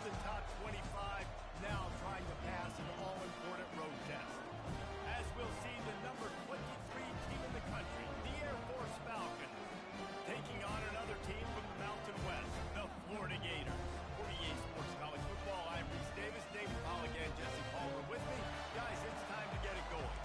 the top 25, now trying to pass an all-important road test. As we'll see, the number 23 team in the country, the Air Force Falcons, taking on another team from the Mountain West, the Florida Gators. For EA Sports College Football, I'm Reese Davis, David Paul again, Jesse Palmer with me. Guys, it's time to get it going.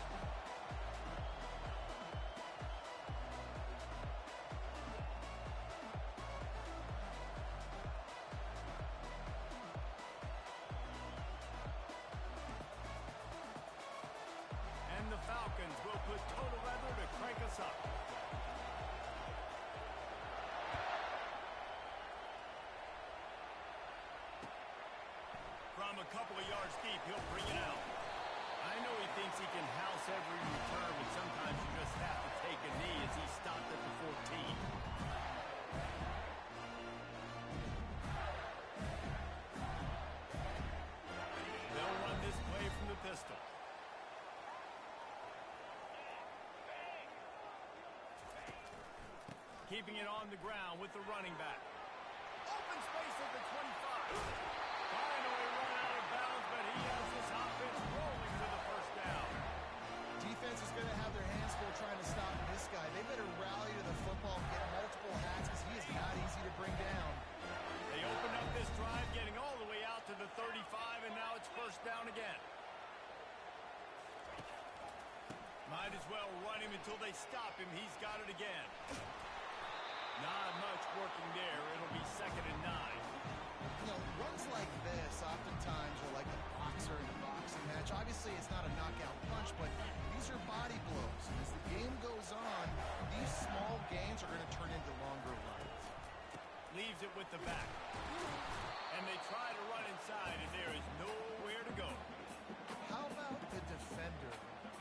And the Falcons will put total leather to crank us up. From a couple of yards deep, he'll bring it out. I know he thinks he can house every return, but sometimes you just have to take a knee as he stopped at the 14. They'll run this play from the pistol. Keeping it on the ground with the running back. Open space at the 25. Finally run out of bounds, but he has this offense rolling to the first down. Defense is going to have their hands full trying to stop this guy. They better rally to the football and get multiple hats because he is not easy to bring down. They open up this drive, getting all the way out to the 35, and now it's first down again. Might as well run him until they stop him. He's got it again. Not much working there. It'll be 2nd and 9. You know, runs like this oftentimes are like a boxer in a boxing match. Obviously, it's not a knockout punch, but these are body blows. And as the game goes on, these small gains are going to turn into longer runs. Leaves it with the back. And they try to run inside, and there is nowhere to go. How about the defender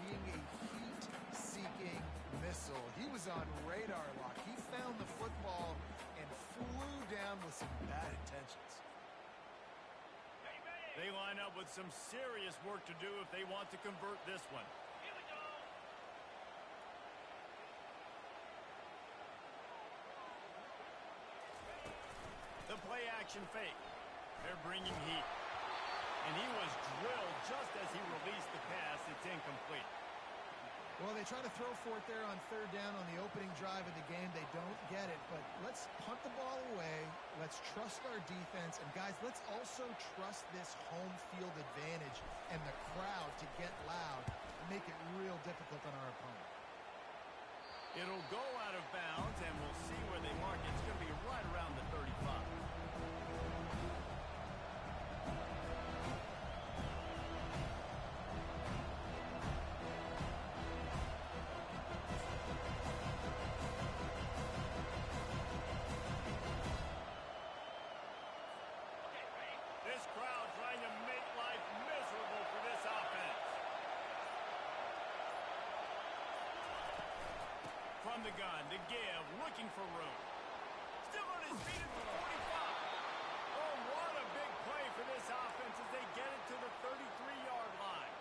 being a heat-seeking missile? He was on radar lock. He found the football and flew down with some bad intentions. They line up with some serious work to do if they want to convert this one. Here we go. The play action fake. They're bringing heat. And he was drilled just as he released the pass. It's incomplete. Well, they try to throw for it there on 3rd down on the opening drive of the game. They don't get it, but let's punt the ball away. Let's trust our defense. And, guys, let's also trust this home field advantage and the crowd to get loud and make it real difficult on our opponent. It'll go out of bounds, and we'll see where they mark it. It's going to be right around the 35. This crowd trying to make life miserable for this offense. From the gun to give, looking for room. Still on his feet at the 45. Oh, what a big play for this offense as they get it to the 33-yard line.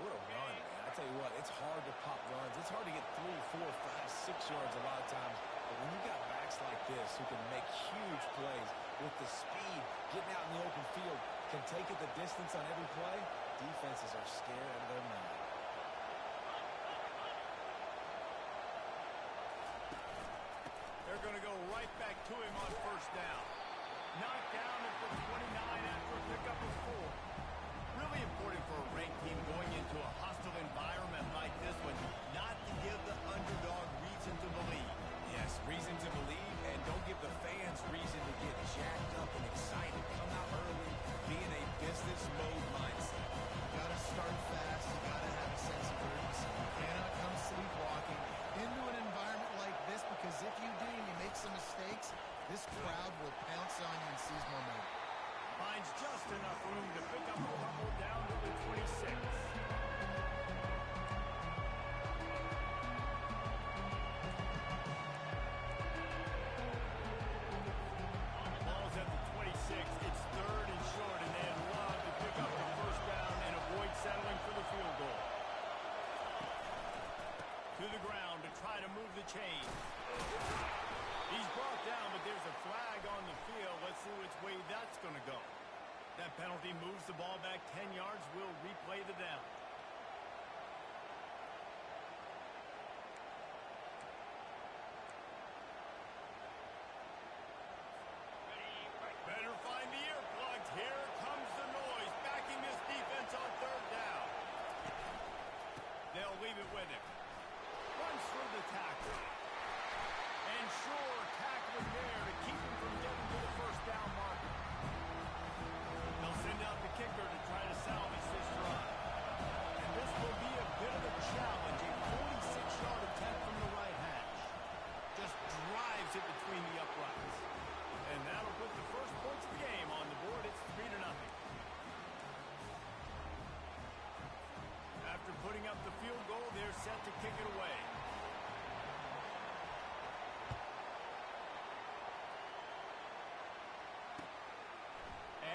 What a run, man. I tell you what, it's hard to pop runs. It's hard to get 3, 4, 5, 6 yards a lot of times. But when you got backs like this who can make huge plays with the speed, getting out in the open field, can take it the distance on every play, defenses are scared out of their mind. They're going to go right back to him on first down. Knocked down at the 29 after a pickup of 4. Really important for a ranked team going into a hostile environment like this one, not to give the underdog reason to believe. Yes, reason to believe, and don't give the fans reason to get jacked up and excited. Come out early, be in a business mode mindset. You got to start fast. You got to have a sense of urgency. You cannot come sleepwalking into an environment like this, because if you do and you make some mistakes, this crowd will pounce on you and seize momentum. Finds just enough room to pick up a couple down to the 26. Ball's at the 26. It's 3rd and short, and they'd love to pick up the first down and avoid settling for the field goal. To the ground to try to move the chain. He's brought down, but there's a flag on the field. Let's see which way that's going to go. That penalty moves the ball back 10 yards. We'll replay the down. Better find the earplugs. Here comes the noise, backing this defense on third down. They'll leave it with him. Runs through the tackle. And sure, tackling there to keep him from getting to the first down marker. They'll send out the kicker to try to salvage this drive. And this will be a bit of a challenge. A 46-yard attempt from the right hash. Just drives it between the uprights. And that'll put the first points of the game on the board. It's 3-0. After putting up the field goal, they're set to kick it away.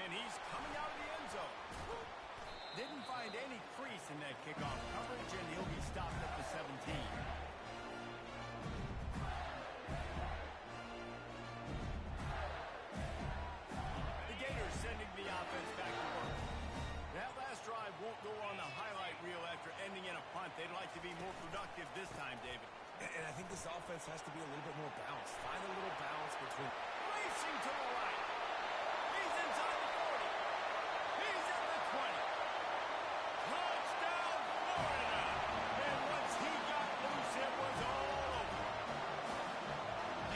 And he's coming out of the end zone. Didn't find any crease in that kickoff coverage, and he'll be stopped at the 17. Sending the offense back to work. That last drive won't go on the highlight reel after ending in a punt. They'd like to be more productive this time, David. And I think this offense has to be a little bit more balanced. Find a little balance between... Racing to the right. He's inside the 40. He's at the 20. Touchdown, Florida. And once he got loose, it was all over.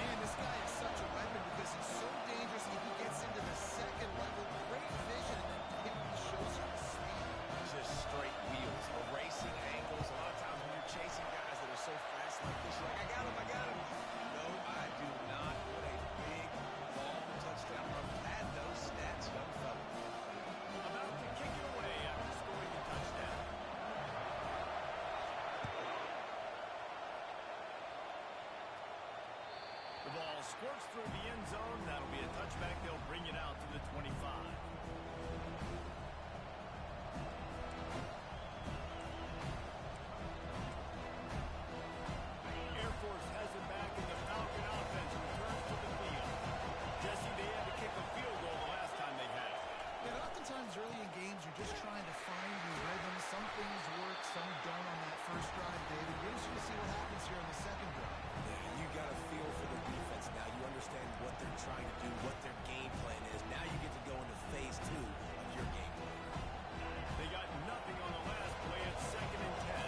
Man, this guy is such a weapon because he's so dangerous and he gets into the second level. Great vision, and then he shows you the speed. Just straight wheels, erasing angles. A lot of times when you're chasing guys that are so fast like this, you're like, I got him, I got him. No, I do not. What a big ball for touchdown run. Had those stats, young fella. About to kick it away after scoring the touchdown. The ball squirts through the end zone. That'll be a touchback. They'll bring it out to the 25. Air Force has it back, and the Falcon offense returns to the field. Jesse, they had to kick a field goal the last time they had it. Yeah, oftentimes early in games, you're just trying to find your rhythm. Some things work, some don't on that first drive, David. We're interested to see what happens here on the second drive. Yeah, you got a feel for the defense now. You understand what they're trying to do, what their game plan is. Now you get to go into phase 2 of your game plan. They got nothing on the last play. It's 2nd and 10.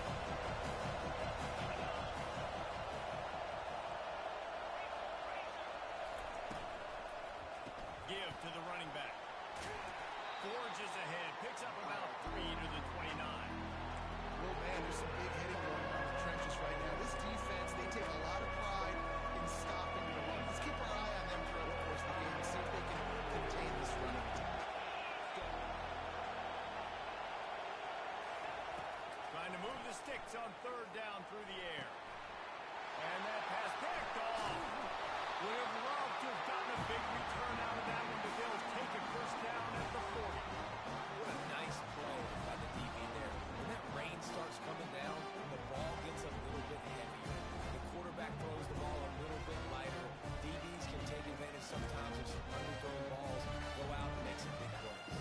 Give to the running back. Forges ahead. Picks up about 3 to the 29. Oh, man, there's some big hitting going on in the trenches right now. This defense, they take a lot of pride in stopping the run. Let's keep our eye on them throughout the course of the game and see if they can contain this running attack. Trying to move the sticks on third down through the air. And that pass picked off. Would have loved to have gotten a big return out of that one, but they'll take it first down at the 40. What a nice play by the DB there. When that rain starts coming down, the ball gets a little bit heavier. The quarterback throws the ball a little bit lighter. DBs can take advantage sometimes of some underthrown balls, go out and make some big plays.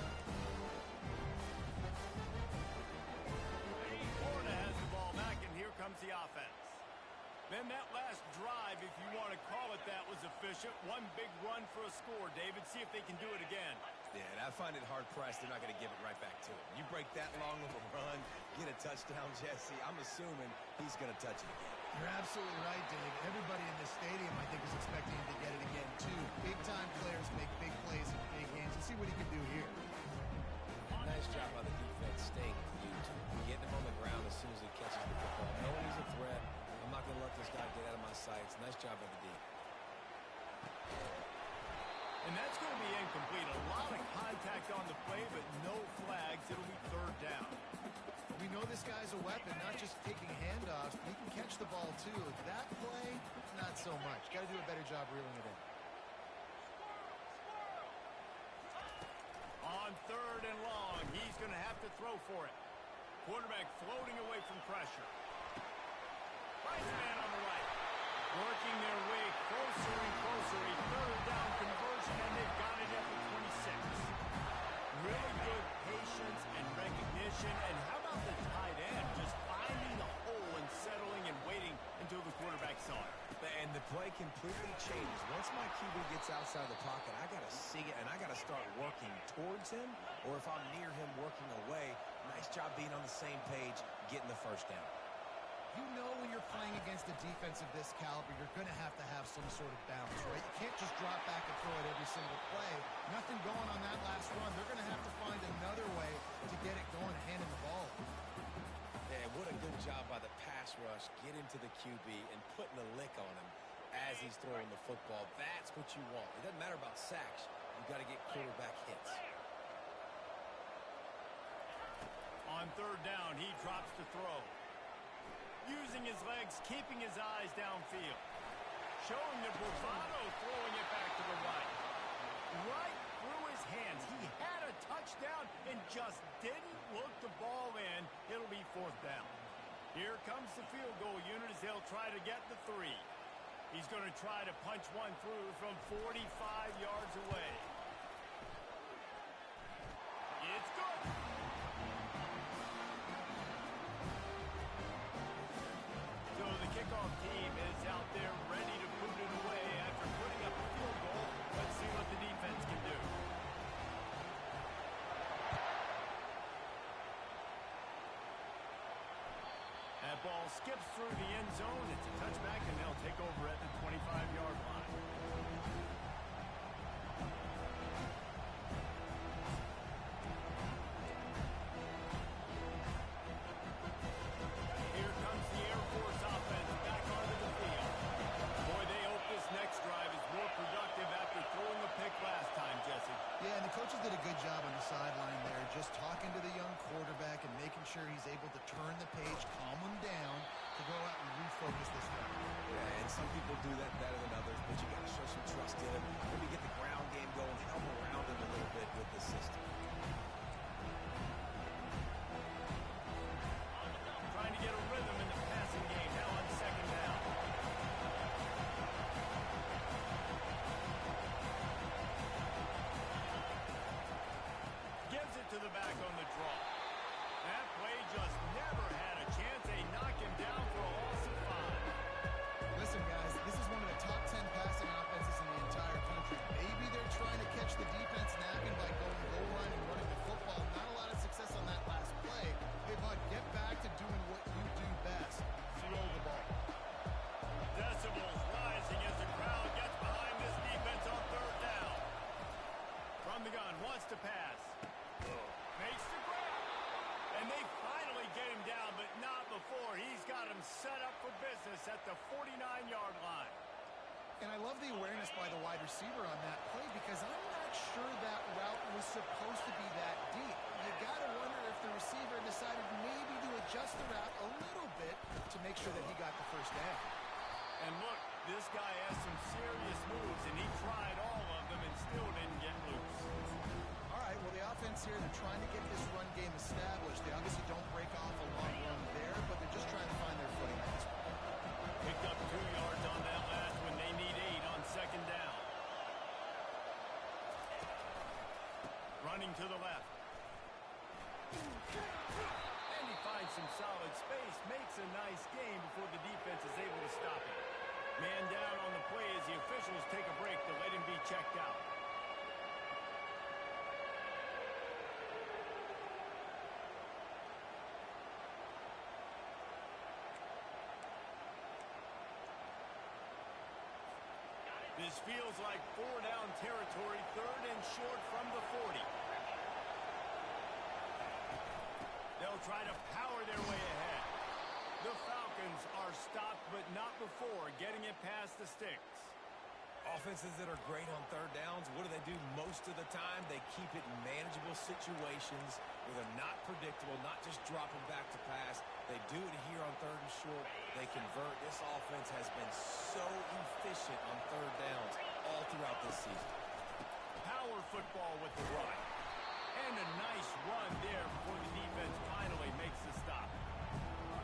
Florida has the ball back, and here comes the offense. Then that last drive, if you want to call it that, was efficient. One big run for a score, David. See if they can do it again. Yeah, and I find it hard-pressed. They're not going to give it right back to him. You break that long of a run, get a touchdown, Jesse, I'm assuming he's going to touch it again. You're absolutely right, Dave. Everybody in this stadium, I think, is expecting him to get it again, too. Big-time players make big plays in big games. Let's see what he can do here. Nice job by the defense staying glued to him, getting him on the ground as soon as he catches the football. Knowing he's a threat, I'm not going to let this guy get out of my sights. Nice job by the D. And that's going to be incomplete. A lot of contact on the play, but no flags. It'll be third down. We know this guy's a weapon, not just taking handoffs, but he can catch the ball, too. That play, not so much. Got to do a better job reeling it in. On third and long, he's going to have to throw for it. Quarterback floating away from pressure. Price man on the right. Working their way closer and closer. A third down conversion, and they've got it at the 26. Ready And the play completely changes. Once my QB gets outside the pocket, I got to see it, and I got to start working towards him, or if I'm near him working away, nice job being on the same page, getting the first down. You know when you're playing against a defense of this caliber, you're going to have some sort of balance, right? You can't just drop back and throw it every single play. Nothing going on that last run. They're going to have to find another way to get it going, handing the ball. Yeah, what a good job by the pass rush, getting to the QB and putting a lick on him as he's throwing the football. That's what you want. It doesn't matter about sacks. You've got to get quarterback hits. On third down, he drops to throw. Using his legs, keeping his eyes downfield. Showing the bravado, throwing it back to the right. Right through his hands. He had a touchdown and just didn't look the ball in. It'll be fourth down. Here comes the field goal unit as they'll try to get the 3. He's going to try to punch one through from 45 yards away. It's good. So the kickoff team is out there ready to put it away after putting up a field goal. Let's see what the defense can do. That ball skips through the end zone. It's a touchback, and they'll take over at the 25-yard line. Here comes the Air Force offense back onto the field. Boy, they hope this next drive is more productive after throwing a pick last time, Jesse. Yeah, and the coaches did a good job on the sideline there, just talking to the young quarterback and making sure he's able to turn the page, calm him down, to go out and refocus this one. Yeah, and some people do that better than others, but you got to show some trust in him. Maybe get the ground game going, help around him a little bit with the system. Trying to get a rhythm in the passing game now on second down. Gives it to the back on the draw. That play just never had a chance. They knock him down for a loss of 5. Listen, guys, this is one of the top 10 passing offenses in the entire country. Maybe they're trying to catch the defense napping by going goal line and running the football. Not a lot of success on that last play. Hey, bud, get back to doing what you do best. Throw the ball. Decibels rising as the crowd gets behind this defense on third down. From the gun, wants to pass. Makes the grab. And they finally get him down, but not before. He's got him set up for business at the 49-yard line. And I love the awareness by the wide receiver on that play because I'm not sure that route was supposed to be that deep. You got to wonder if the receiver decided maybe to adjust the route a little bit to make sure that he got the first down. And look, this guy has some serious moves, and he tried all of them and still didn't get loose. All right, well, the offense here, they're trying to get this run game established. They obviously don't break off a long run there, but they're just trying to find their footing at this point. Picked up 2 yards on that last one. They need 8 on second down. Running to the left. And he finds some solid space. Makes a nice game before the defense is able to stop him. Man down on the play as the officials take a break to let him be checked out. This feels like 4-down territory, third and short from the 40. They'll try to power their way ahead. The Falcons are stopped, but not before getting it past the sticks. Offenses that are great on third downs, what do? Most of the time, they keep it in manageable situations where they're not predictable, not just dropping back to pass. They do it here on third and short. They convert. This offense has been so efficient on third downs all throughout this season. Power football with the run. And a nice run there before the defense finally makes the stop.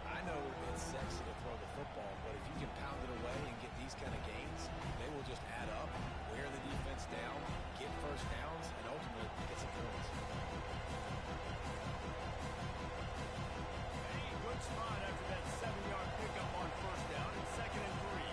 I know it's sexy to throw the football, but if you can pound it away and get these kind of gains, they will just add up, wear the defense down, get first downs, and ultimately get some points. A good spot after that 7-yard pickup on first down and second and 3.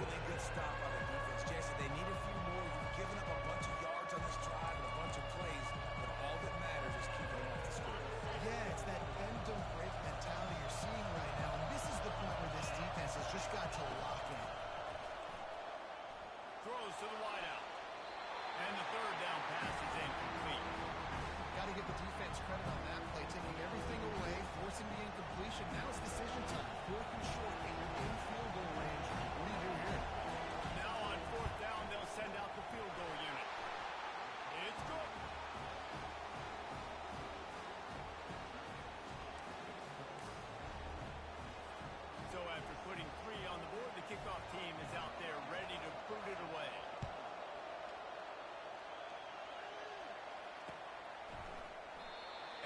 really good stop by the defense. Jesse, they need a few more. You've given up a bunch of yards on this drive and a bunch of plays, but all that matters is keeping them off the score. Yeah, it's that bend don't break mentality you're seeing right now, and this is the point where this defense has just got to lock in. Throws to the wideout. And the third down pass is incomplete. Got to give the defense credit on that play, taking everything away, forcing the incompletion. Now it's decision time. 4th and short, and you're in field goal range. What do you do here? Now on 4th down, they'll send out the field goal unit. It's good. So after putting 3 on the board, the kickoff team is out there ready to boot it away.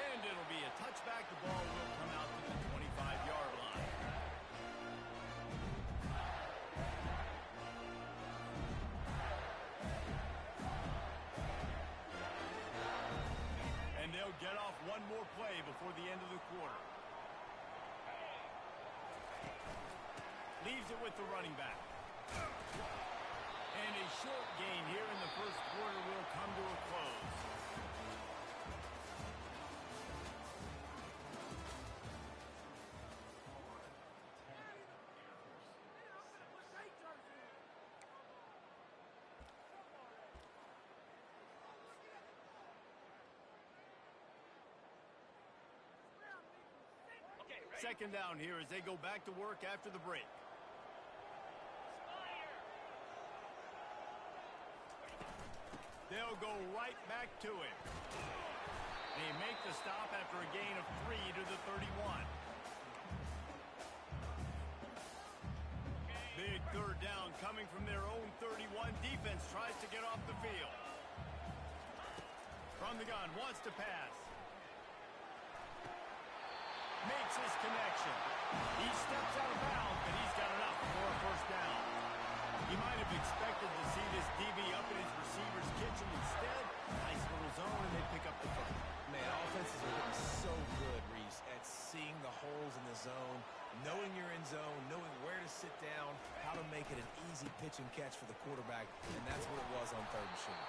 And it'll be a touchback. The ball will come out to the 25-yard line. And they'll get off one more play before the end of the quarter. Leaves it with the running back. And a short gain here in the first quarter will come to a close. Second down here as they go back to work after the break. They'll go right back to him. They make the stop after a gain of 3 to the 31. Big third down coming from their own 31. Defense tries to get off the field. From the gun, wants to pass. Makes his connection. He steps out of bounds, but he's got enough for a first down. You might have expected to see this DB up in his receiver's kitchen. Instead, nice little zone, and they pick up the first. Man, offenses are getting so good, Reese, at seeing the holes in the zone, knowing you're in zone, knowing where to sit down, how to make it an easy pitch and catch for the quarterback, and that's what it was on 3rd and short.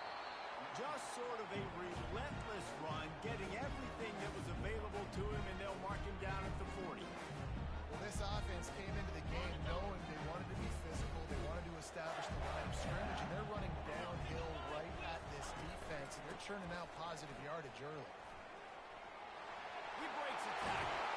Just sort of a relentless run, getting everything that was available to him, and they'll mark him down at the 40. Well, this offense came into the game knowing they wanted to be physical, they wanted to establish the line of scrimmage, and they're running downhill right at this defense, and they're churning out positive yardage early. He breaks a tackle.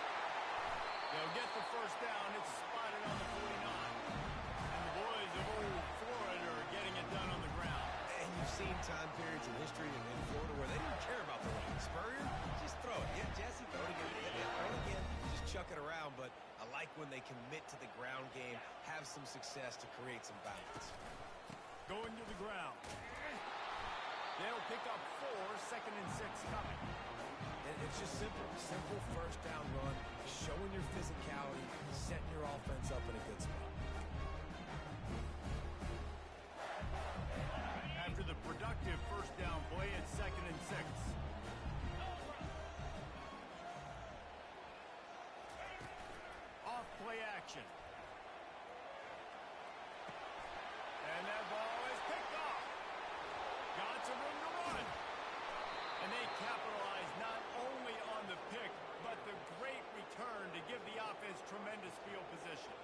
They'll get the first down. It's spotted on the 49. And the boys of old Florida are getting it done on the ground. And you've seen time periods in history in Florida where they didn't care about the run. Spurrier, just throw it. Yeah, Jesse, throw it again. Yeah, throw it again. Just chuck it around. But I like when they commit to the ground game, have some success to create some balance. Going to the ground. They'll pick up 4, 2nd and 6 coming. And it's just simple. Simple first down run, showing your physicality, setting your offense up in a good spot. After the productive first down play, it's 2nd and 6. Off play action. And that ball is picked off. Got some room to run. And they capitalize not only on the pick, but the great return to give the offense tremendous field position.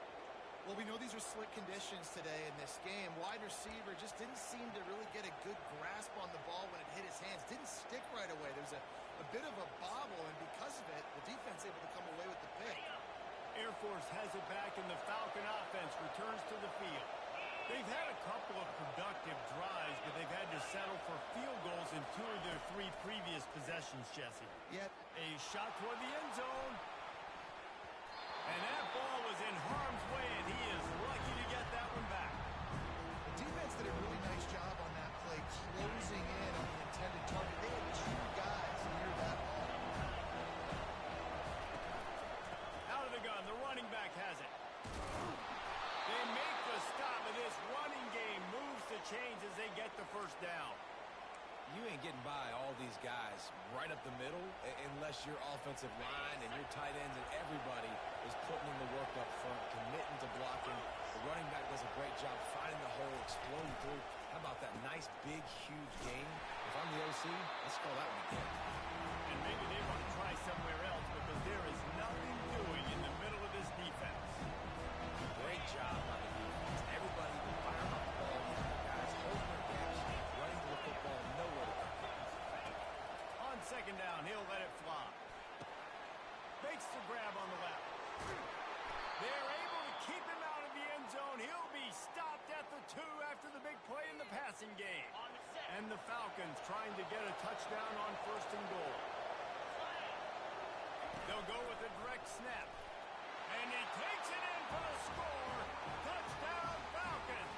Well, we know these are slick conditions today in this game. Wide receiver just didn't seem to really get a good grasp on the ball when it hit his hands. Didn't stick right away. There was a bit of a bobble, and because of it, the defense able to come away with the pick. Air Force has it back, and the Falcon offense returns to the field. They've had a couple of productive drives, but they've had to settle for field goals in 2 of their 3 previous possessions, Jesse. Yet, A shot toward the end zone. And that ball was in harm's way, and he is lucky to get that one back. the defense did a really nice job on that play, closing in on the intended target. They had 2 guys near that ball. Out of the gun, the running back has it. They make the stop, and this running game moves the chains as they get the first down. You ain't getting by all these guys right up the middle unless your offensive line and your tight ends and everybody is putting in the work up front, committing to blocking. The running back does a great job finding Absolutely. How about that nice, big, huge game? If I'm the OC, let's call that one again. And maybe they want to try somewhere else because there is nothing doing in the middle of this defense. Great job by the defense. Everybody firing up the ball. Guys holding their gaps, running to the football, nowhere to go. On second down, he'll let it fly. Makes the grab on the left. They're able to keep him out of the end zone. He'll be stopped at the 2 after the big play in the passing game. And the Falcons trying to get a touchdown on 1st and goal. They'll go with a direct snap. And he takes it in for the score. Touchdown, Falcons.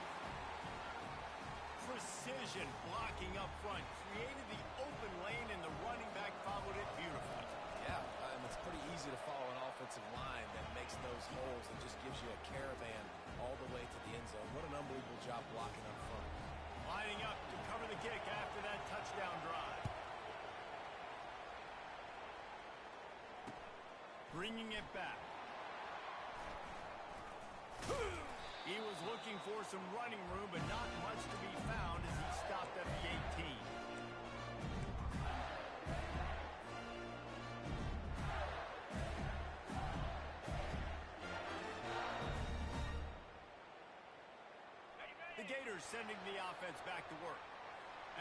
Precision blocking up front. Created the open lane, and the running back followed it beautifully. Yeah, it's pretty easy to follow an offensive line that makes those holes and just gives you a caravan all the way to the end zone. What an unbelievable job blocking up front. Lining up to cover the kick after that touchdown drive. Bringing it back. He was looking for some running room, but not much to be found as he stopped at the 18. The Gators sending the offense back to work.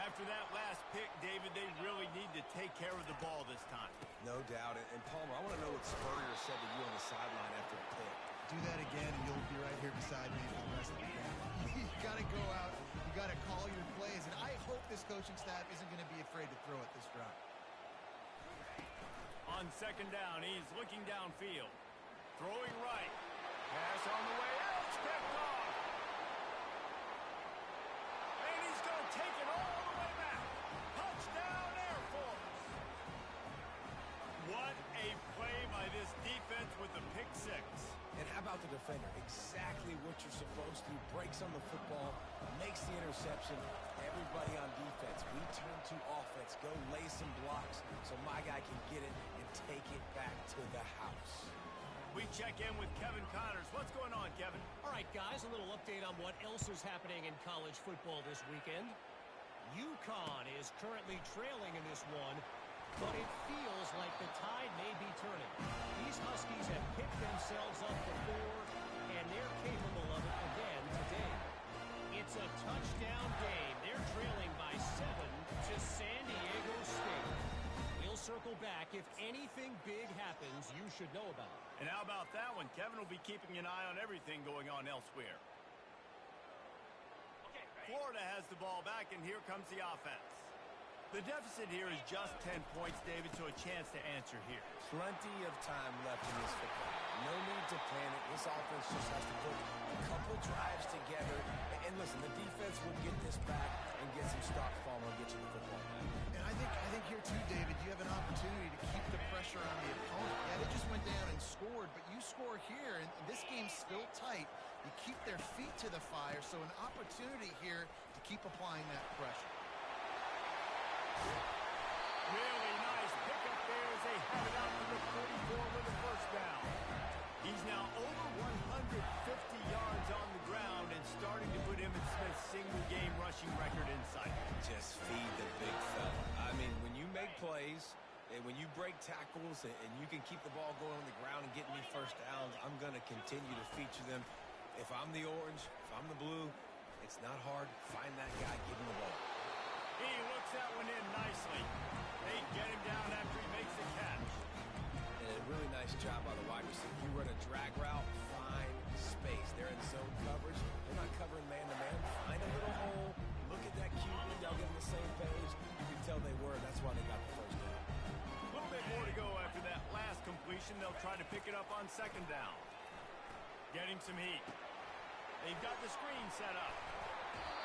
After that last pick, David, they really need to take care of the ball this time. No doubt. And Palmer, I want to know what Spurrier said to you on the sideline after the pick. Do that again, and you'll be right here beside me for the rest of the game. You got to go out. You got to call your plays. And I hope this coaching staff isn't going to be afraid to throw it this drive. On second down, he's looking downfield. Throwing right. Pass on the way out. It's picked off. And he's going to take it all the way back. Touchdown, Air Force. What a play by this defense with the pick six. And how about the defender? Exactly what you're supposed to. Breaks on the football, makes the interception. Everybody on defense, we turn to offense. Go lay some blocks so my guy can get it and take it back to the house. We check in with Kevin Connors. What's going on, Kevin? All right, guys, a little update on what else is happening in college football this weekend. UConn is currently trailing in this one, but it feels like the tide may be turning. These Huskies have picked themselves up before, and they're capable of it again today. It's a touchdown game. They're trailing by 7 to San Diego State. We'll circle back. If anything big happens, you should know about it. And how about that one? Kevin will be keeping an eye on everything going on elsewhere. Florida has the ball back, and here comes the offense. The deficit here is just 10 points, David, so a chance to answer here. Plenty of time left in this football. No need to panic. This offense just has to put a couple drives together. And listen, the defense will get this back and get some stops, Palmer, and get you the football back. And I think here too, David, you have an opportunity to keep the pressure on the opponent. Yeah, they just went down and scored, but you score here, and this game's still tight. You keep their feet to the fire, so an opportunity here to keep applying that pressure. Really nice pickup there as they have it out to the 44 with the first down. He's now over 150 yards on the ground and starting to put Emmitt Smith's single-game rushing record in sight. Just feed the big fella. I mean, when you make plays and when you break tackles and you can keep the ball going on the ground and get me first downs, I'm going to continue to feature them. If I'm the orange, if I'm the blue, it's not hard. Find that guy, give him the ball. He looks that one in nicely. They get him down after he makes the catch. And a really nice job by the wide receiver. You run a drag route, find space. They're in zone coverage. They're not covering man-to-man. Find a little hole. Look at that QB. Y'all get on the same page. You can tell they were. That's why they got the first down. A little bit more to go after that last completion. They'll try to pick it up on second down. Getting some heat. They've got the screen set up.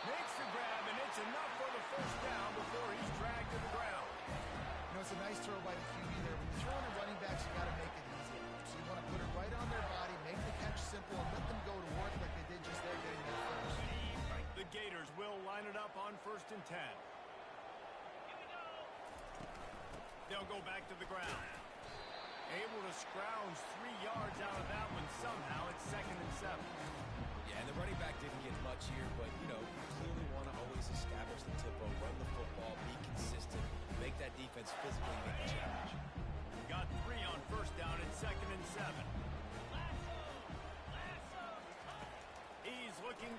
Makes the grab, and it's enough for the first down before he's dragged to the ground. You know, it's a nice throw by the QB there. When you're throwing the running backs, you got to make it easy. So you want to put it right on their body, make the catch simple, and let them go to work like they did just there getting that first. The Gators will line it up on 1st and 10. They'll go back to the ground. Able to scrounge 3 yards out of that one somehow. It's 2nd and 7. Yeah, and the running back didn't get much here, but, you know, clearly wants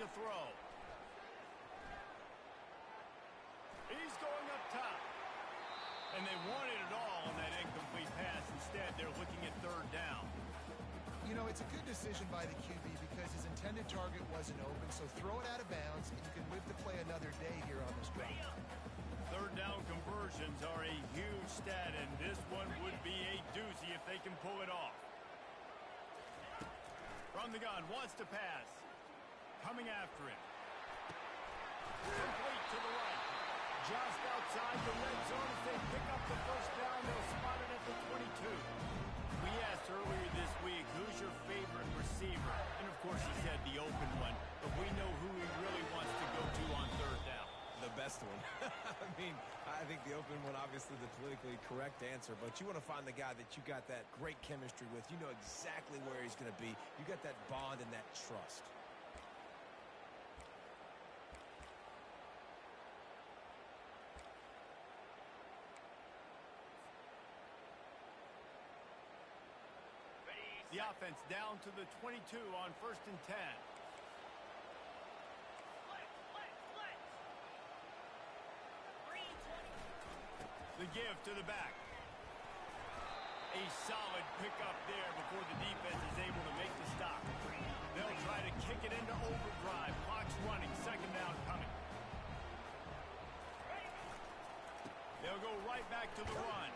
to throw. He's going up top. And they wanted it all on that incomplete pass. Instead, they're looking at third down. You know, it's a good decision by the QB because his intended target wasn't open, so throw it out of bounds, and you can live to play another day here on this drive. Third down conversions are a huge stat, and this one would be a doozy if they can pull it off. From the gun, wants to pass. Coming after him. Complete to the right. Just outside the red zone as they pick up the first down. They'll spot it at the 22. We asked earlier this week, who's your favorite receiver? And, of course, he said the open one. But we know who he really wants to go to on third down. The best one. I mean, I think the open one, obviously the politically correct answer, but you want to find the guy that you got that great chemistry with. You know exactly where he's going to be. You got that bond and that trust. The offense down to the 22 on 1st and 10. The give to the back. A solid pickup there before the defense is able to make the stop. They'll try to kick it into overdrive. Clock's running. Second down coming. They'll go right back to the run.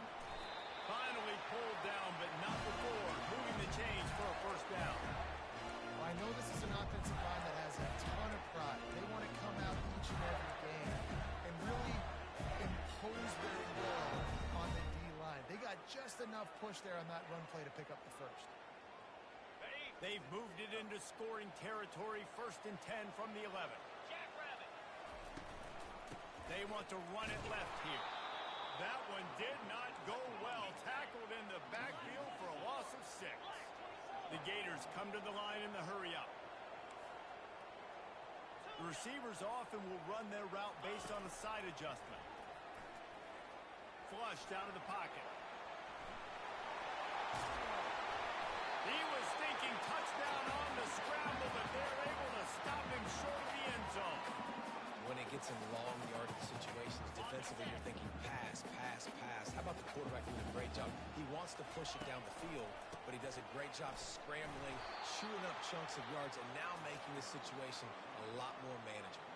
Finally pulled down, but not before moving the chains for a first down. Well, I know this is an offensive line that has a ton of pride. They want to come out each and every game and really impose their will on the D-line. They got just enough push there on that run play to pick up the first. They've moved it into scoring territory. 1st and 10 from the 11. They want to run it left here. That one did not go well. Tackled in the backfield for a loss of 6. The Gators come to the line in the hurry up. The receivers often will run their route based on a side adjustment. Flushed out of the pocket. He was thinking touchdown on the scramble, but they're able to stop him short of the end zone. When it gets in long yardage situations, defensively you're thinking pass, pass, pass. How about the quarterback doing a great job? He wants to push it down the field, but he does a great job scrambling, shooting up chunks of yards, and now making this situation a lot more manageable.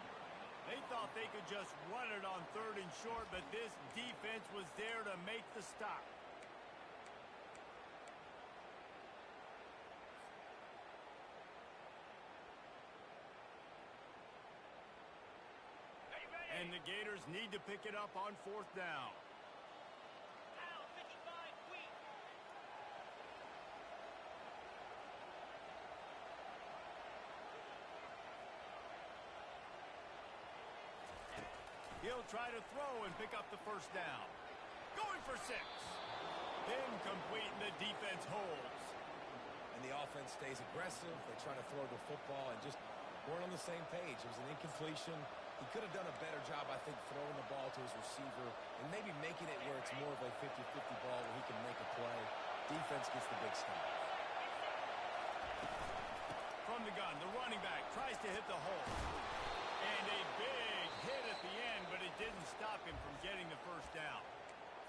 They thought they could just run it on 3rd and short, but this defense was there to make the stop. And the Gators need to pick it up on 4th down. He'll try to throw and pick up the first down. Going for 6. Incomplete, and the defense holds. And the offense stays aggressive. They try to throw the football and just weren't on the same page. It was an incompletion. He could have done a better job, I think, throwing the ball to his receiver and maybe making it where it's more of a 50-50 ball where he can make a play. Defense gets the big stop. From the gun, the running back tries to hit the hole. And a big hit at the end, but it didn't stop him from getting the first down.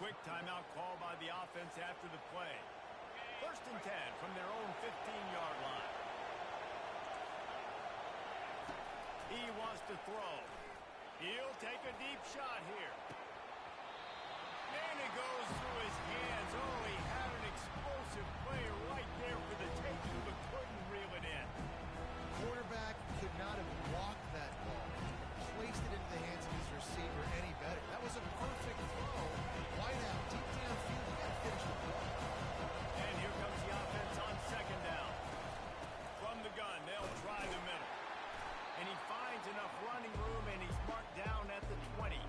Quick timeout call by the offense after the play. 1st and 10 from their own 15-yard line. He wants to throw. He'll take a deep shot here. And it goes through his hands. Oh, he had an explosive play right there for the taking, but couldn't reel it in. Quarterback could not have walked that ball, placed it into the hands of his receiver any better. That was a perfect throw. Wide out, deep downfield. You got to finish the play. And here comes the offense on 2nd down. From the gun, they'll try the middle. And he finds enough running room, and he's marked down at the 20.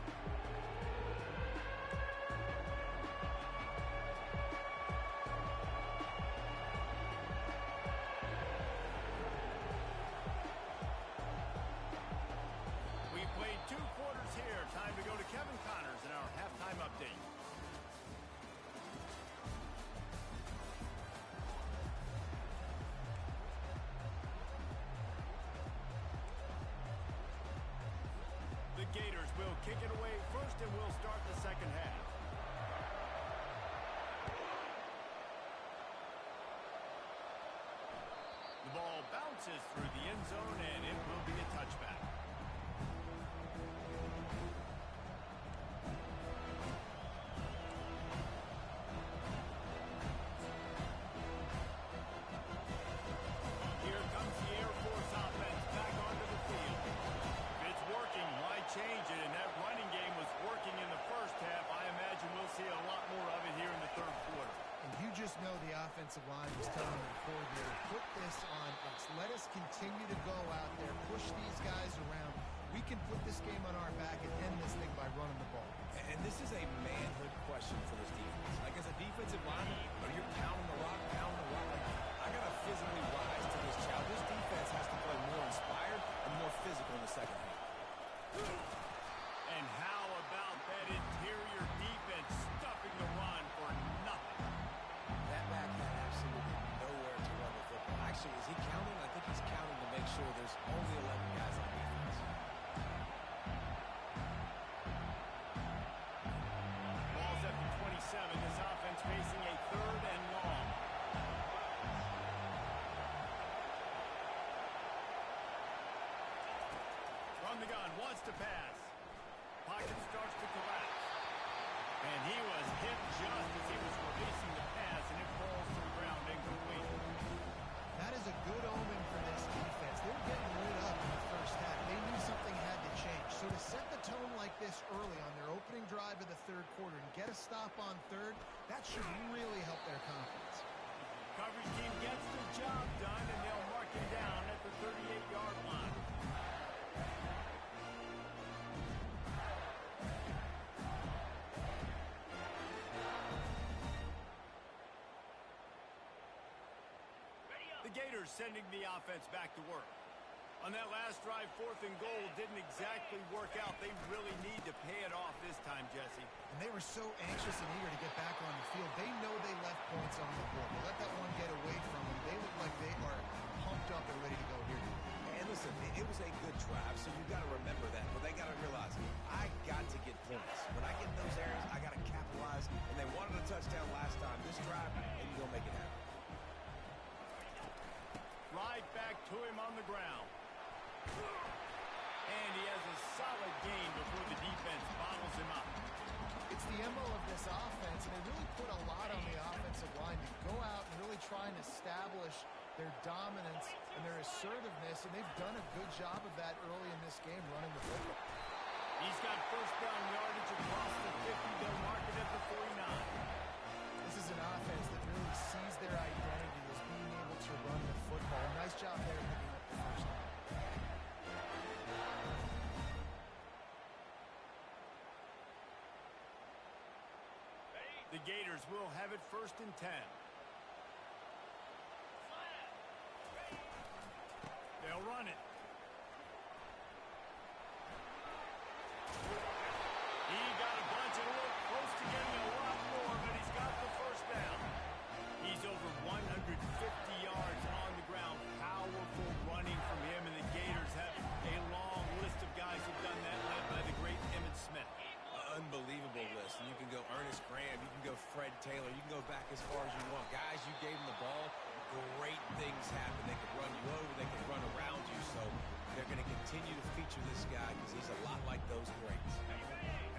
We played 2 quarters here. Time to go to Kevin Connors in our halftime update. The Gators will kick it away first, and we'll start the second half. The ball bounces through the end zone, and it will be a touchback. Here comes the Air Force offense back onto the field. It's working. Why change it? And that running game was working in the first half. I imagine we'll see a lot more of it here in the third quarter. And you just know the offensive line was telling the coordinator, put this on us. Let us continue to go out there, push these guys around. We can put this game on our back and end this thing by running the ball. And this is a manhood question for this defense. Like, as a defensive lineman, you're pounding the rock. Like, I got to physically rise to this challenge. This defense has to play more inspired and more physical in the second half. And how about that interior defense stuffing the run for nothing? That back had absolutely nowhere to run the football. Actually, is he counting? I think he's counting to make sure there's only 11 guys on defense. Ball's up to 27. This offense facing a third and long. From the gun, wants to pass. Pocket starts to collapse. And he was hit just as he was releasing the pass, and it falls to the ground incomplete. That is a good omen for this defense. They were getting lit up in the first half. They knew something had to change. So to set the tone like this early on their opening drive of the third quarter and get a stop on third, that should really help their confidence. Coverage team gets the job done, and they'll mark him down at the 38-yard line. The Gators sending the offense back to work. On that last drive, 4th and goal didn't exactly work out. They really need to pay it off this time, Jesse. And they were so anxious and eager to get back on the field. They know they left points on the board. They let that one get away from them. They look like they are pumped up and ready to go here. And listen, it was a good drive, so you've got to remember that. But they got to realize, I got to get points. When I get in those areas, I got to capitalize. And they wanted a touchdown last time. This drive, and you're going to make it happen. Right back to him on the ground. And he has a solid gain before the defense bottles him up. It's the MO of this offense, and they really put a lot on the offensive line to go out and really try and establish their dominance and their assertiveness, and they've done a good job of that early in this game running the football. He's got first down yardage across the 50. They'll mark it at the 49. This is an offense that really sees their identity as being able to run the football. Nice job there picking up the first down. The Gators will have it 1st and 10. They'll run it. He got a bunch and a little close to getting a lot more, but he's got the first down. He's over 150 yards on the ground. Powerful running from him, and the Gators have a long list of guys who've done that, led by the great Emmitt Smith. Unbelievable list. And you can go Ernest Graham, you can go Fred Taylor, you can go back as far as you want. Guys, you gave them the ball, great things happen. They could run you over, they could run around you, so they're going to continue to feature this guy because he's a lot like those greats.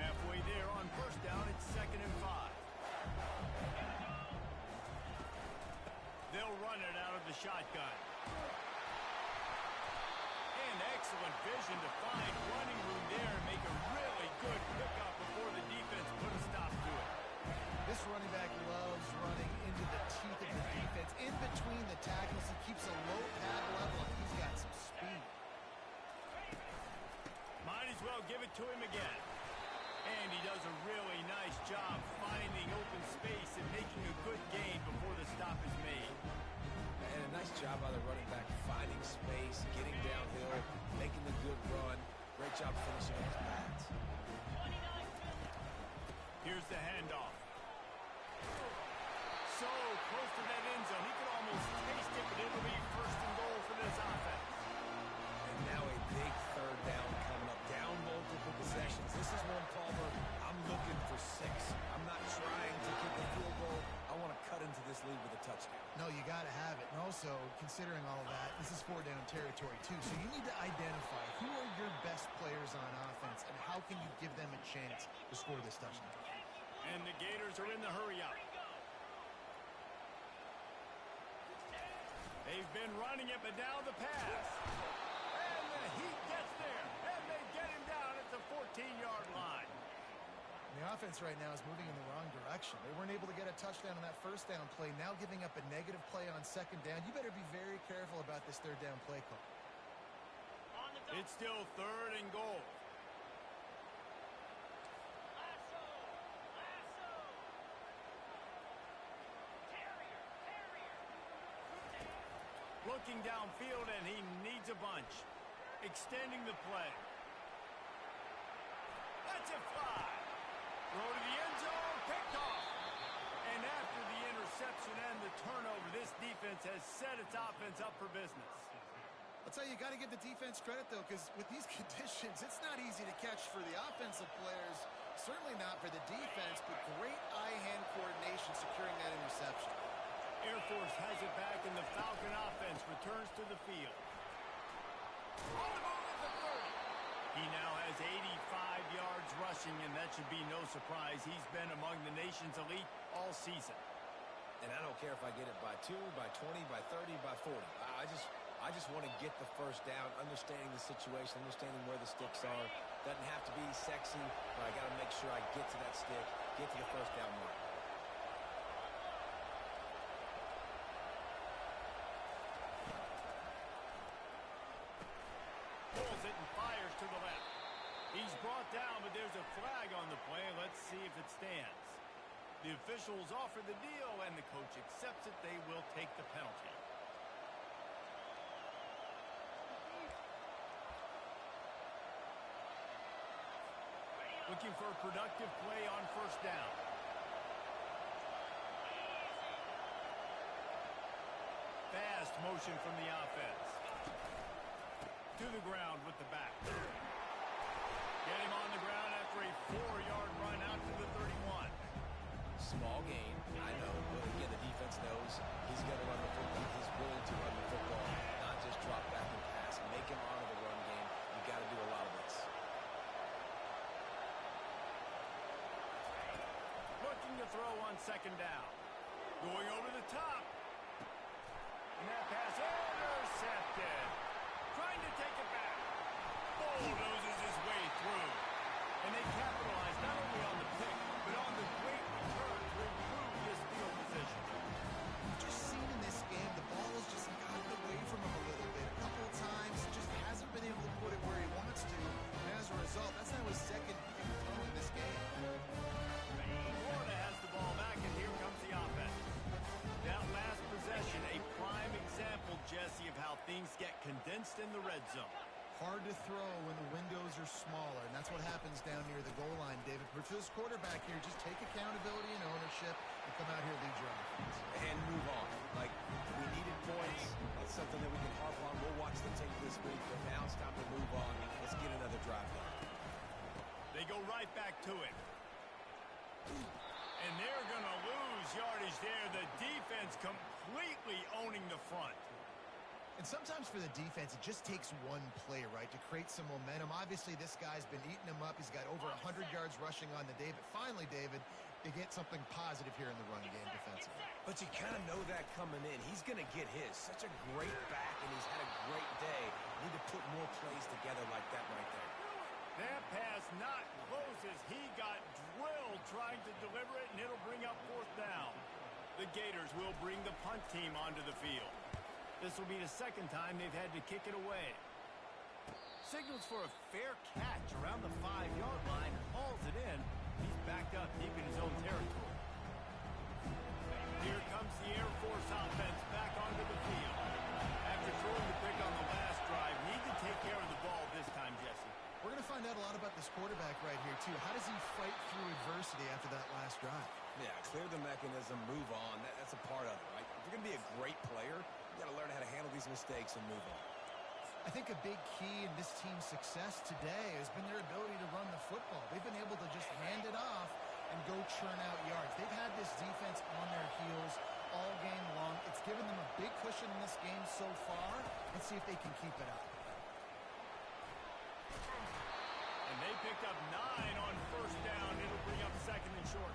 Halfway there on first down, it's 2nd and 5. They'll run it out of the shotgun. And excellent vision to find running room there and make a really good pickup before the defense put a stop to it. This running back loves running into the teeth of the defense. In between the tackles, he keeps a low pad level, and he's got some speed. Might as well give it to him again. And he does a really nice job finding open space and making a good gain before the stop is made. And a nice job by the running back, finding space, getting downhill, making the good run. Great job finishing up his pads. Here's the handoff. So close to that end zone, he could almost taste it, but it'll be 1st and goal for this offense. And now a big 3rd down coming up. Down multiple considering all of that, this is 4-down territory too, so you need to identify who are your best players on offense and how can you give them a chance to score this touchdown. And the Gators are in the hurry-up. They've been running it, but now the pass. And the Heat gets there, and they get him down at the 14-yard line. The offense right now is moving in the wrong direction. They weren't able to get a touchdown on that first down play, now giving up a negative play on second down. You better be very careful about this third down play call. It's still 3rd and goal. Looking downfield, and he needs a bunch. Extending the play. That's a fly. Throw to the end zone, picked off. And after the interception and the turnover, this defense has set its offense up for business. I'll tell you, you got to give the defense credit, though, because with these conditions, it's not easy to catch for the offensive players. Certainly not for the defense, but great eye-hand coordination securing that interception. Air Force has it back, and the Falcon offense returns to the field. On the move at the 30. He now has 85 yards rushing, and that should be no surprise. He's been among the nation's elite all season. And I don't care if I get it by 2, by 20, by 30, by 40. I just want to get the first down, understanding the situation, understanding where the sticks are. Doesn't have to be sexy, but I got to make sure I get to that stick, get to the first down mark. Pulls it and fires to the left. He's brought down, but there's a flag on the play. Let's see if it stands. The officials offer the deal, and the coach accepts it. They will take the penalty. Looking for a productive play on first down. Fast motion from the offense. To the ground with the back. Get him on the ground after a 4-yard run out to the 31. Small gain, I know, but again, the defense knows he's going to run the football. He's willing to run the football, not just drop back and pass. Make him honor the run game. You got to do a lot of this. Looking to throw on second down. Going over the top. And that pass intercepted. Trying to take it back. Bulldozes his way through. And they capitalize not only on the pick, but on the great return to improve this field position. We've just seen in this game, the ball has just gotten away from him a little bit. A couple of times, just hasn't been able to put it where he wants to. And as a result, that's now his second pick throw in this game. Florida has the ball back, and here comes the offense. That last possession, a prime example, Jesse, of how things get condensed in the red zone. Hard to throw when the windows are smaller, and that's what happens down near the goal line, David. But for this quarterback here, just take accountability and ownership and come out here and lead your offense. And move on. Like, we needed points. That's something that we can harp on. We'll watch the tape this week, but now it's time to move on. Let's get another drive done. They go right back to it. And they're going to lose yardage there. The defense completely owning the front. And sometimes for the defense, it just takes one play, right, to create some momentum. Obviously, this guy's been eating him up. He's got over 100 yards rushing on the day. But finally, David, they get something positive here in the run game defensively. But you kind of know that coming in. He's going to get his. Such a great back, and he's had a great day. Need to put more plays together like that right there. That pass not close as he got drilled trying to deliver it, and it'll bring up fourth down. The Gators will bring the punt team onto the field. This will be the second time they've had to kick it away. Signals for a fair catch around the 5-yard line. Hauls it in. He's backed up deep in his own territory. Here comes the Air Force offense back onto the field. After throwing the pick on the last drive, need to take care of the ball this time, Jesse. We're going to find out a lot about this quarterback right here, too. How does he fight through adversity after that last drive? Yeah, clear the mechanism, move on. That's a part of it, right? If you're going to be a great player, you got to learn how to handle these mistakes and move on. I think a big key in this team's success today has been their ability to run the football. They've been able to just hand it off and go churn out yards. They've had this defense on their heels all game long. It's given them a big cushion in this game so far, and see if they can keep it up. And they picked up 9 on first down. It'll bring up second and short.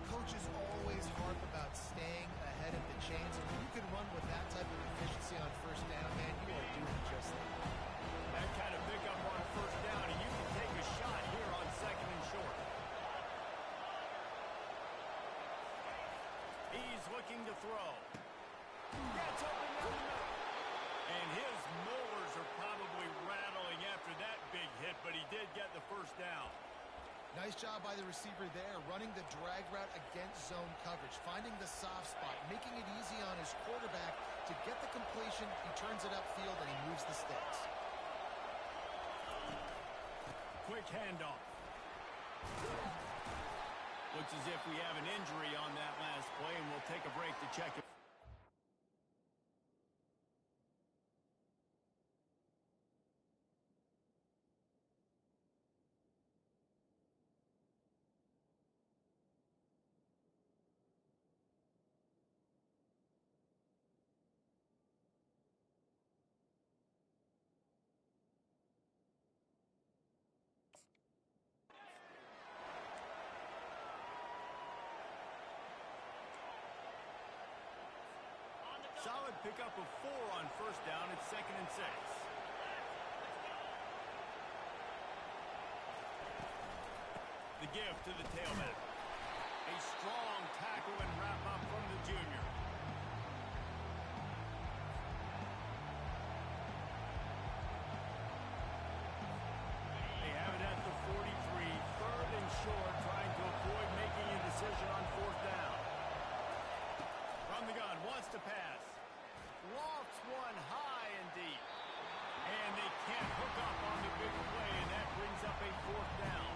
Coaches always harp about staying ahead of the chains, and when you can run with that type of efficiency on first down, man, you are doing just that. That kind of pickup on first down, and you can take a shot here on second and short. He's looking to throw. Gets open down the middle. And his molars are probably rattling after that big hit, but he did get the first down. Nice job by the receiver there, running the drag route against zone coverage, finding the soft spot, making it easy on his quarterback to get the completion. He turns it upfield, and he moves the sticks. Quick handoff. Looks as if we have an injury on that last play, and we'll take a break to check it. Solid pickup of 4 on first down. It's second and 6. The give to the tailback. A strong tackle and wrap up from the junior. They have it at the 43. Third and short, trying to avoid making a decision on fourth down. From the gun, wants to pass. Lofts one high and deep. And they can't hook up on the big play, and that brings up a fourth down.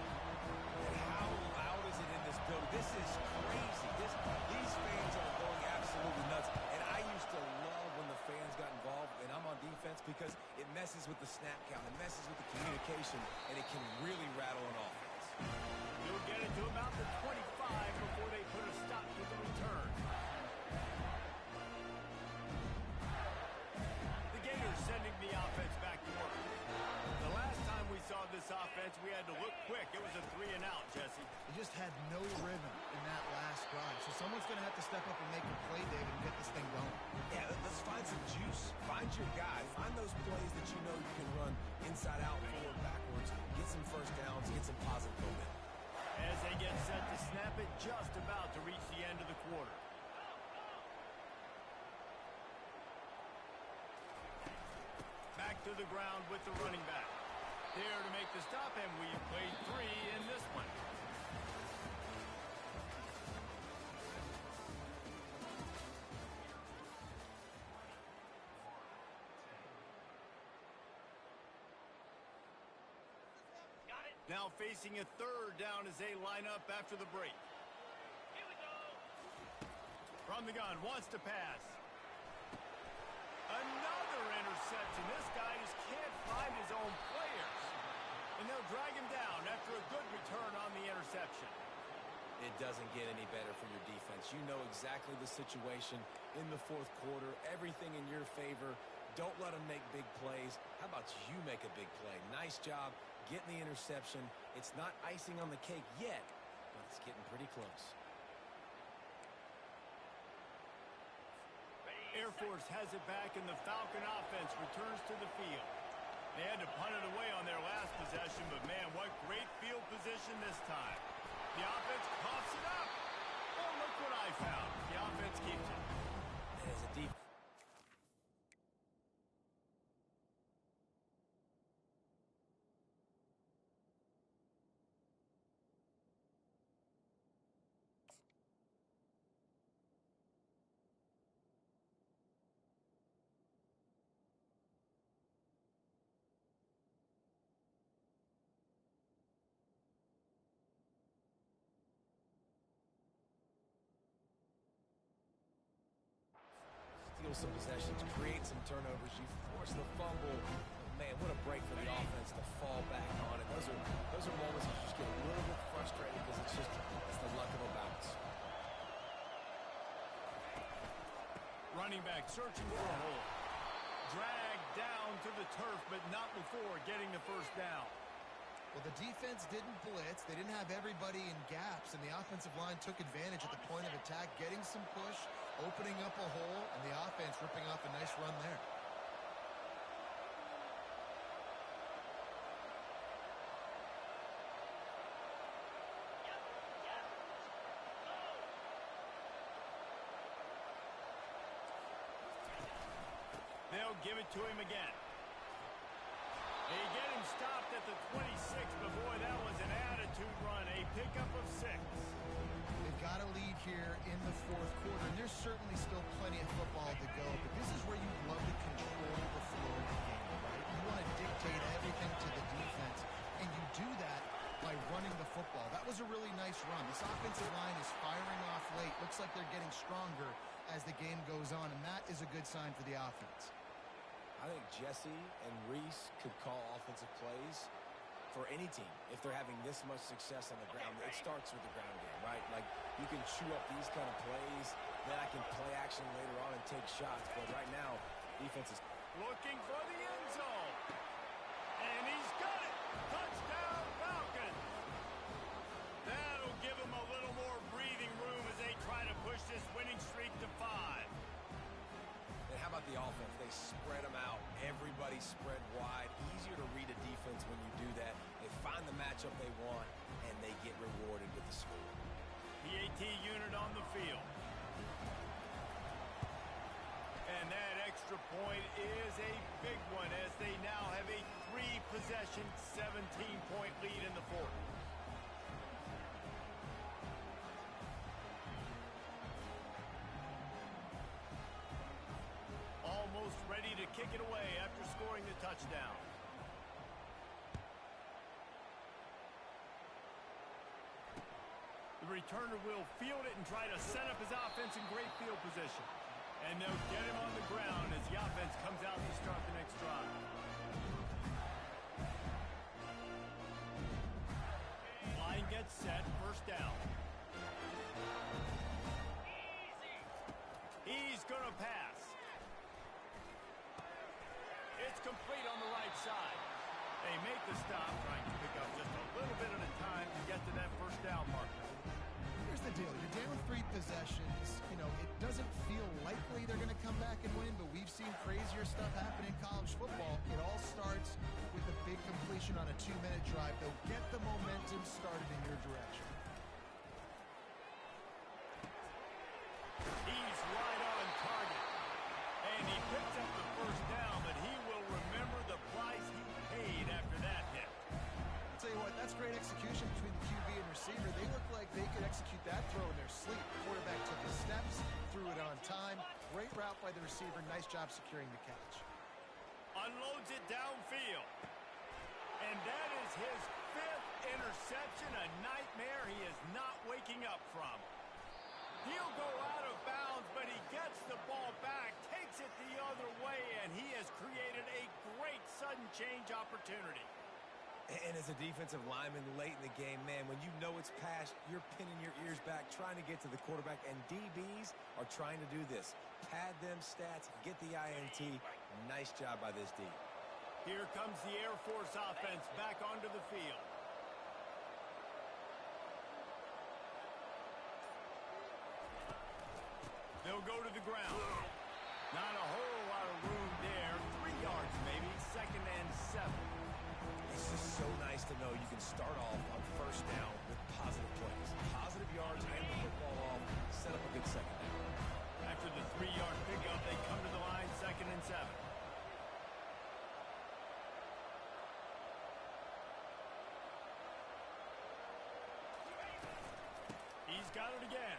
And how loud is it in this building? This is crazy. These fans are going absolutely nuts. And I used to love when the fans got involved, and I'm on defense, because it messes with the snap count. It messes with the communication, and it can really rattle an offense. They'll get it to about the 25 before they put a stop to the return. Sending the offense back to work. The last time we saw this offense, we had to look quick. It was a 3 and out, Jesse. He just had no rhythm in that last drive. So someone's going to have to step up and make a play, David, and get this thing going. Yeah, let's find some juice. Find your guy. Find those plays that you know you can run inside out, forward, backwards. Get some first downs. Get some positive momentum. As they get set to snap it, just about to reach the end of the quarter. Back to the ground with the running back. There to make the stop, and we've played 3 in this one. Now facing a third down as they line up after the break. Here we go. From the gun, wants to pass. Another interception. This guy just can't find his own players. And they'll drag him down after a good return on the interception. It doesn't get any better for your defense. You know exactly the situation in the fourth quarter. Everything in your favor. Don't let them make big plays. How about you make a big play? Nice job getting the interception. It's not icing on the cake yet, but it's getting pretty close. Air Force has it back, and the Falcon offense returns to the field. They had to punt it away on their last possession, but man, what great field position this time. The offense coughs it up. Oh, look what I found. The offense keeps it. That is a deep. Steal some possessions, create some turnovers, you force the fumble. Man, what a break for the offense to fall back on it. Those are moments you just get a little bit frustrated because it's the luck of a bounce. back searching for a hole. Dragged down to the turf, but not before getting the first down. Well, the defense didn't blitz. They didn't have everybody in gaps, and the offensive line took advantage at the point of attack, getting some push, opening up a hole, and the offense ripping off a nice run there. They'll give it to him again. They get him stopped at the 26, but boy, that was an attitude run. A pickup of 6. They've got a lead here in the fourth quarter, and there's certainly still plenty of football to go, but this is where you love to control the flow of the game, right? You want to dictate everything to the defense, and you do that by running the football. That was a really nice run. This offensive line is firing off late. Looks like they're getting stronger as the game goes on, and that is a good sign for the offense. I think Jesse and Reese could call offensive plays for any team if they're having this much success on the ground. It starts with the ground game, right? Like, you can chew up these kind of plays, then I can play action later on and take shots. But right now, defense is looking for the end zone. And he's got it. Touchdown, Falcons. That'll give them a little more breathing room as they try to push this winning streak to 5. And how about the offense? They spread them out. Everybody spread wide. Easier to read a defense when you do that. They find the matchup they want, and they get rewarded with the score. PAT unit on the field. And that extra point is a big one as they now have a 3-possession, 17-point lead in the fourth. Almost ready to kick it away after scoring the touchdown. The returner will field it and try to set up his offense in great field position. And they'll get him on the ground as the offense comes out to start the next drive. Line gets set, first down. He's going to pass. It's complete on the right side. They make the stop, trying to pick up just a little bit at a time to get to that first down marker. Here's the deal. You're down 3 possessions. You know, it doesn't feel likely they're going to come back and win, but we've seen crazier stuff happen in college football. It all starts with a big completion on a 2-minute drive. They'll get the momentum started in your direction. He's right on target. And he picks up the first down, but he will remember the price he paid after that hit. I'll tell you what, that's great execution between the QB and receiver. They look like they could execute that throw in their sleep. The quarterback took the steps, threw it on time. Great route by the receiver. Nice job securing the catch. Unloads it downfield. And that is his 5th interception, a nightmare he is not waking up from. He'll go out of bounds, but he gets the ball back, takes it the other way, and he has created a great sudden change opportunity. And as a defensive lineman late in the game, man, when you know it's past, you're pinning your ears back, trying to get to the quarterback, and DBs are trying to do this. Pad them stats, get the INT. Nice job by this D. Here comes the Air Force offense back onto the field. They'll go to the ground. Not a whole lot of room there. 3 yards maybe, 2nd and 7. It's just so nice to know you can start off on first down with positive plays. Positive yards, hand the football off, set up a good second down. After the 3-yard pickup, they come to the line, 2nd and 7. He's got it again.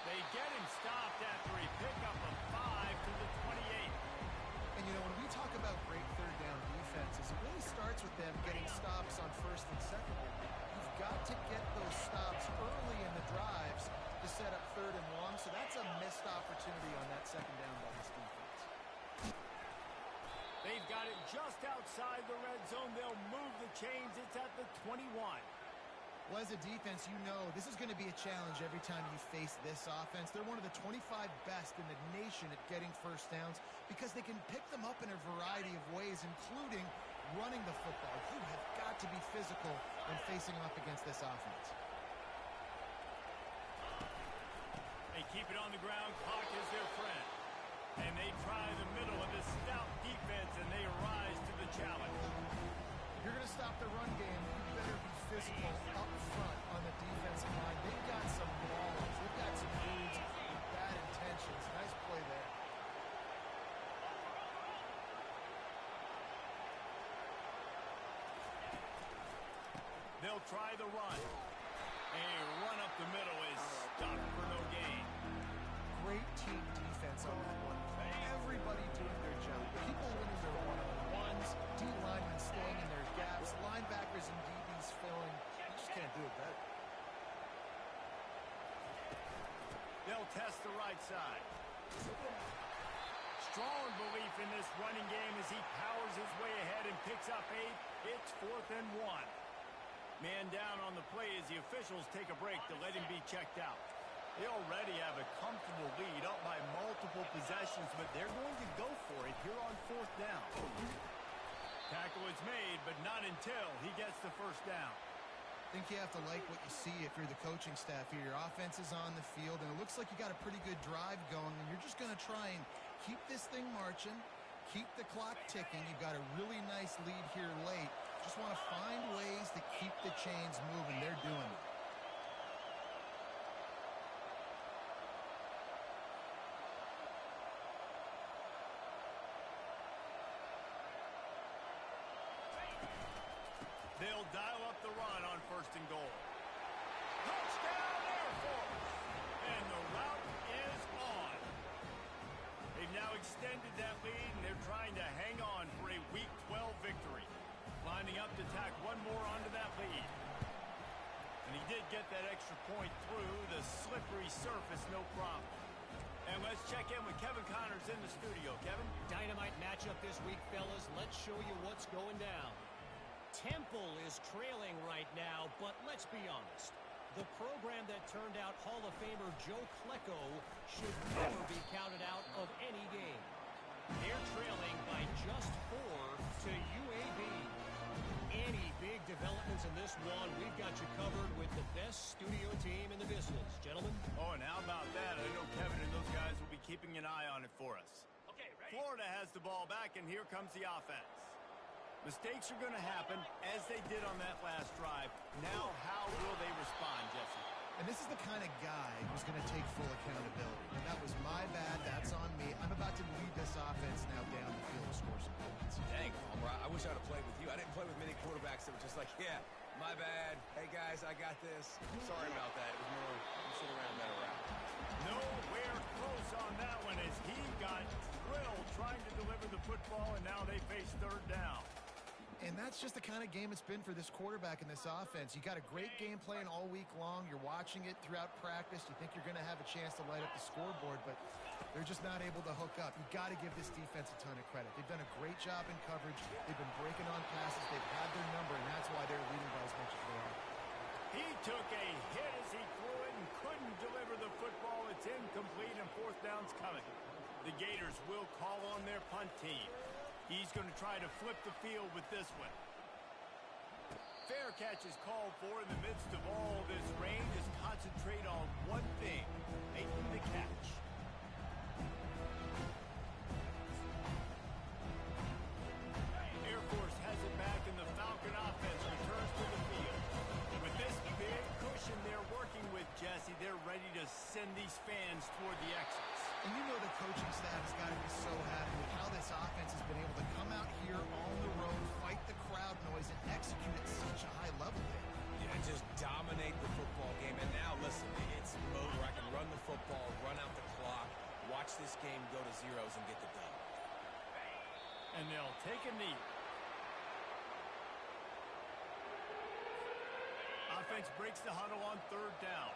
They get him stopped after a pickup of 5 to the 28. And, you know, when we talk about great third-down defenses, it really starts with them getting stops on first and second. You've got to get those stops early in the drives to set up 3rd and long, so that's a missed opportunity on that second down by this defense. They've got it just outside the red zone. They'll move the chains. It's at the 21. Well, as a defense, you know this is going to be a challenge every time you face this offense. They're one of the 25 best in the nation at getting first downs because they can pick them up in a variety of ways, including running the football. You have got to be physical when facing off against this offense. They keep it on the ground. Clock is their friend. And they try the middle of this stout defense, and they rise to the challenge. If you're going to stop the run game, you better be physical up front on the defensive line. They've got some balls. They've got some dudes with bad intentions. Nice play there. They'll try the run. A run up the middle is stopped for no gain. Great team defense on that one. Everybody doing their job. People winning their one-on-ones, D-linemen staying in their gaps, linebackers and DBs filling. You just can't do it better. They'll test the right side. Strong belief in this running game as he powers his way ahead and picks up 8. It's 4th and 1. Man down on the play as the officials take a break to let him be checked out. They already have a comfortable lead up by multiple possessions, but they're going to go for it here on 4th down. Tackle is made, but not until he gets the first down. I think you have to like what you see if you're the coaching staff here. Your offense is on the field, and it looks like you got a pretty good drive going, and you're just going to try and keep this thing marching, keep the clock ticking. You've got a really nice lead here late. Just want to find ways to keep the chains moving. They're doing it. They'll dial up the run on 1st and goal. Touchdown Air Force! And the route is on. They've now extended that lead, and they're trying to hang on for a Week 12 victory. Lining up to tack one more onto that lead. And he did get that extra point through the slippery surface, no problem. And let's check in with Kevin Connors in the studio. Kevin? Dynamite matchup this week, fellas. Let's show you what's going down. Temple is trailing right now, but let's be honest. The program that turned out Hall of Famer Joe Klecko should never be counted out of any game. They're trailing by just 4 to UAB. Any big developments in this one, we've got you covered with the best studio team in the business. Gentlemen? Oh, and how about that? I know Kevin and those guys will be keeping an eye on it for us. Okay, ready? Florida has the ball back, and here comes the offense. Mistakes are going to happen, as they did on that last drive. Now, how will they respond, Jesse? And this is the kind of guy who's going to take full accountability. And that was my bad. That's on me. I'm about to lead this offense now down the field to score some points. Dang, Palmer, I wish I would have played with you. I didn't play with many quarterbacks that were just like, yeah, my bad. Hey, guys, I got this. Sorry about that. It was more, I'm sitting around and let it out. Nowhere close on that one as he got drilled trying to deliver the football, and now they face 3rd down. And that's just the kind of game it's been for this quarterback in this offense. You got a great game plan all week long. You're watching it throughout practice. You think you're going to have a chance to light up the scoreboard, but they're just not able to hook up. You got to give this defense a ton of credit. They've done a great job in coverage. They've been breaking on passes. They've had their number, and that's why they're leading by as much as they are. He took a hit as he threw it and couldn't deliver the football. It's incomplete, and 4th down's coming. The Gators will call on their punt team. He's going to try to flip the field with this one. Fair catch is called for in the midst of all this rain. Just concentrate on one thing, making the catch. Air Force has it back, and the Falcon offense returns to the field. With this big cushion they're working with, Jesse, they're ready to send these fans toward the exits. And you know the coaching staff has got to be so happy with how this offense has been able to come out here on the road, fight the crowd noise, and execute at such a high level there. Yeah, just dominate the football game. And now, listen, it's a mode where I can run the football, run out the clock, watch this game go to zeros and get the dub. And they'll take a knee. Offense breaks the huddle on 3rd down.